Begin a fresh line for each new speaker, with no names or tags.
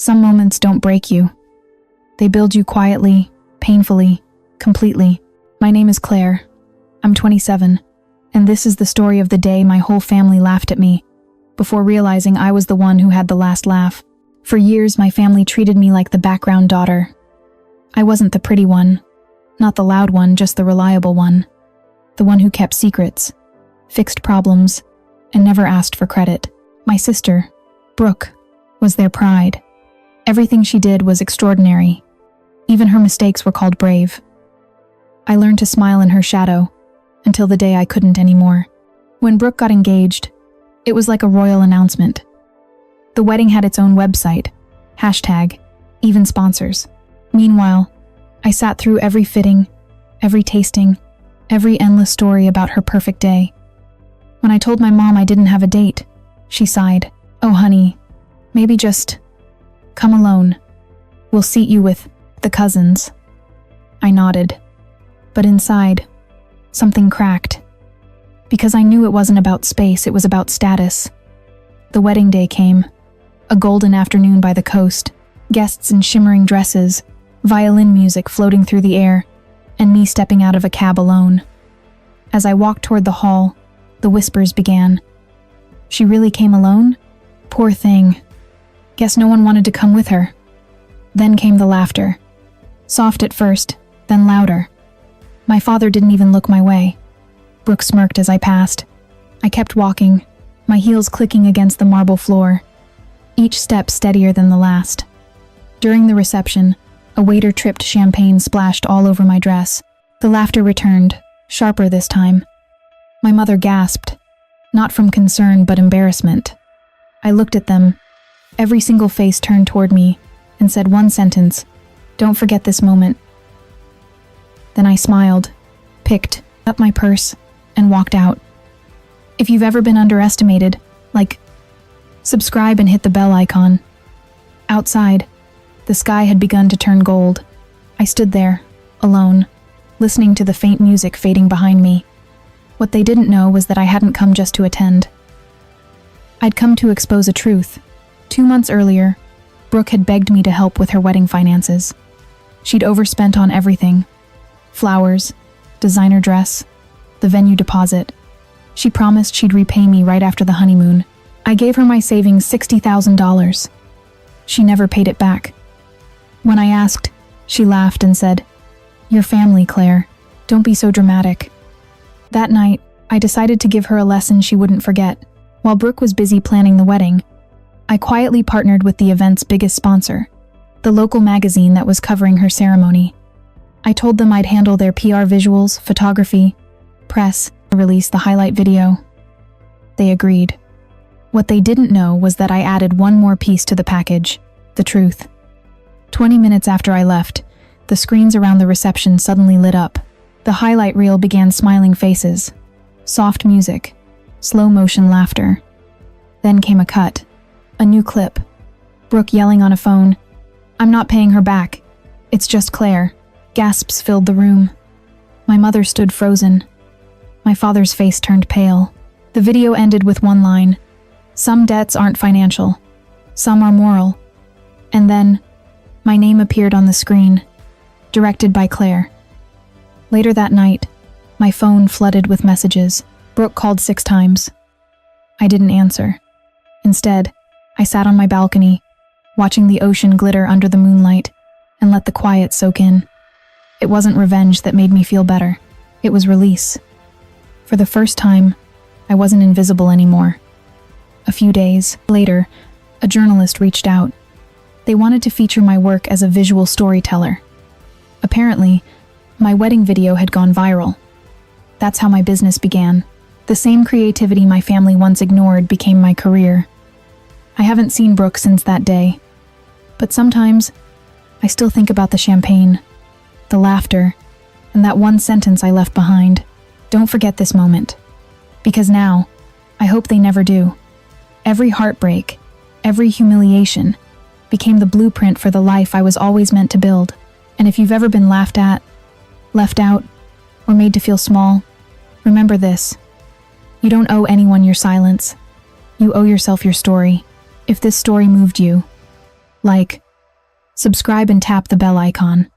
Some moments don't break you. They build you quietly, painfully, completely. My name is Claire. I'm 27, and this is the story of the day my whole family laughed at me, before realizing I was the one who had the last laugh. For years, my family treated me like the background daughter. I wasn't the pretty one, not the loud one, just the reliable one. The one who kept secrets, fixed problems, and never asked for credit. My sister, Brooke, was their pride. Everything she did was extraordinary. Even her mistakes were called brave. I learned to smile in her shadow, until the day I couldn't anymore. When Brooke got engaged, it was like a royal announcement. The wedding had its own website, hashtag, even sponsors. Meanwhile, I sat through every fitting, every tasting, every endless story about her perfect day. When I told my mom I didn't have a date, she sighed. "Oh honey, maybe just come alone. We'll seat you with the cousins." I nodded, but inside, something cracked. Because I knew it wasn't about space, it was about status. The wedding day came, a golden afternoon by the coast, guests in shimmering dresses, violin music floating through the air, and me stepping out of a cab alone. As I walked toward the hall, the whispers began. She really came alone? Poor thing. Guess no one wanted to come with her. Then came the laughter. Soft at first, then louder. My father didn't even look my way. Brooke smirked as I passed. I kept walking, my heels clicking against the marble floor, each step steadier than the last. During the reception, a waiter tripped champagne splashed all over my dress. The laughter returned, sharper this time. My mother gasped, not from concern but embarrassment. I looked at them. Every single face turned toward me and said one sentence, "Don't forget this moment." Then I smiled, picked up my purse, and walked out. If you've ever been underestimated, subscribe and hit the bell icon. Outside, the sky had begun to turn gold. I stood there, alone, listening to the faint music fading behind me. What they didn't know was that I hadn't come just to attend. I'd come to expose a truth. 2 months earlier, Brooke had begged me to help with her wedding finances. She'd overspent on everything. Flowers, designer dress, the venue deposit. She promised she'd repay me right after the honeymoon. I gave her my savings, $60,000. She never paid it back. When I asked, she laughed and said, "Your family, Claire. Don't be so dramatic." That night, I decided to give her a lesson she wouldn't forget. While Brooke was busy planning the wedding, I quietly partnered with the event's biggest sponsor, the local magazine that was covering her ceremony. I told them I'd handle their PR visuals, photography, press, and release the highlight video. They agreed. What they didn't know was that I added one more piece to the package, the truth. 20 minutes after I left, the screens around the reception suddenly lit up. The highlight reel began smiling faces, soft music, slow motion laughter. Then came a cut, a new clip. Brooke yelling on a phone, "I'm not paying her back. It's just Claire." Gasps filled the room. My mother stood frozen. My father's face turned pale. The video ended with one line, "Some debts aren't financial. Some are moral." And then, my name appeared on the screen, directed by Claire. Later that night, my phone flooded with messages. Brooke called 6 times. I didn't answer. Instead, I sat on my balcony, watching the ocean glitter under the moonlight, and let the quiet soak in. It wasn't revenge that made me feel better. It was release. For the first time, I wasn't invisible anymore. A few days later, a journalist reached out. They wanted to feature my work as a visual storyteller. Apparently, my wedding video had gone viral. That's how my business began. The same creativity my family once ignored became my career. I haven't seen Brooke since that day, but sometimes I still think about the champagne, the laughter, and that one sentence I left behind. Don't forget this moment. Because now, I hope they never do. Every heartbreak, every humiliation, became the blueprint for the life I was always meant to build. And if you've ever been laughed at, left out, or made to feel small, remember this. You don't owe anyone your silence. You owe yourself your story. If this story moved you, like, subscribe and tap the bell icon.